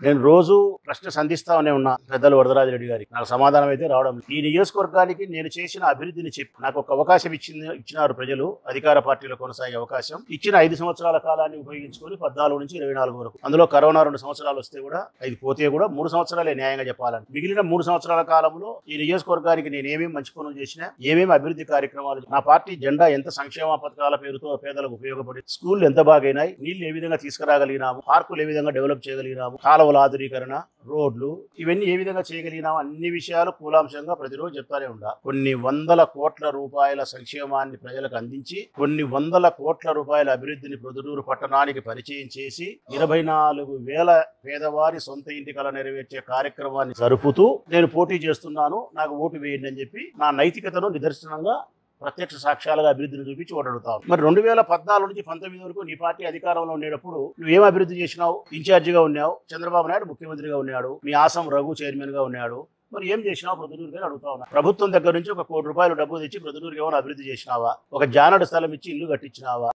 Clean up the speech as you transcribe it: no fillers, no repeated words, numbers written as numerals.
నేను రోజు ప్రశ్న సంధిస్తానే ఉన్నా పెద్దలు వరదరాజిరెడ్డి గారికి. నాకు సమాధానం అయితే రావడం లేదు. ఈ నియోజకవర్గానికి నేను చేసిన అభివృద్ధిని చెప్పి నాకు ఒక అవకాశం ఇచ్చినారు ప్రజలు, అధికార పార్టీలో కొనసాగే అవకాశం ఇచ్చిన 5 సంవత్సరాల కాలాన్ని ఉపయోగించుకొని 14 నుంచి 24 వరకు, అందులో కరోనా 2 సంవత్సరాలు వస్తే కూడా 5 పోతే కూడా 3 సంవత్సరాలే న్యాయంగా చెప్పాలని, మిగిలిన 3 సంవత్సరాల కాలంలో ఈ నియోజకవర్గానికి నేను ఏమేమి మంచి పనులు చేసినా, ఏమేమి అభివృద్ధి కార్యక్రమాలు, నా పార్టీ జెండా ఎంత సంక్షేమ పథకాల పేరుతో పేదలకు ఉపయోగపడి, స్కూళ్లు ఎంత బాగైనాయి, నీళ్లు ఏ విధంగా తీసుకురాగలిగినాము, పార్కులు ఏ విధంగా డెవలప్ చేయగలిగినాము, కాలువల ఆధునీకరణ, రోడ్లు ఇవన్నీ ఏ విధంగా చేయగలిగినాము, అన్ని విషయాలు కూలాంశంగా ప్రతిరోజు చెప్తానే ఉండా. కొన్ని వందల కోట్ల రూపాయల సంక్షేమాన్ని ప్రజలకు అందించి, కొన్ని వందల కోట్ల రూపాయల అభివృద్ధిని ప్రొద్దుటూరు పట్టణానికి పరిచయం చేసి 24,000 పేదవారి సొంత ఇంటి కల నెరవేర్చే కార్యక్రమాన్ని జరుపుతూ నేను పోటీ చేస్తున్నాను, నాకు ఓటు వేయండి అని చెప్పి నా నైతికతను నిదర్శనంగా ప్రత్యక్ష సాక్ష్యాలుగా అభివృద్ధిని చూపించి ఓటడుతావు. మరి 2014 నుంచి 19 వరకు నీ పార్టీ అధికారంలో ఉండేటప్పుడు నువ్వేం అభివృద్ధి చేసినావు? ఇన్ఛార్జిగా ఉన్నావు, చంద్రబాబు నాయుడు ముఖ్యమంత్రిగా ఉన్నాడు, మీ ఆసం రఘు చైర్మన్ గా ఉన్నాడు, మరి ఏం చేసినావు ప్రొద్దుటూరుకి అడుగుతా ఉన్నా. ప్రభుత్వం దగ్గర నుంచి 1 కోటి రూపాయలు డబ్బు తెచ్చి ప్రొద్దుటూరుకి ఏమైనా అభివృద్ధి చేసినావా? ఒక జానడు స్థలం ఇచ్చి ఇల్లు కట్టించినావా?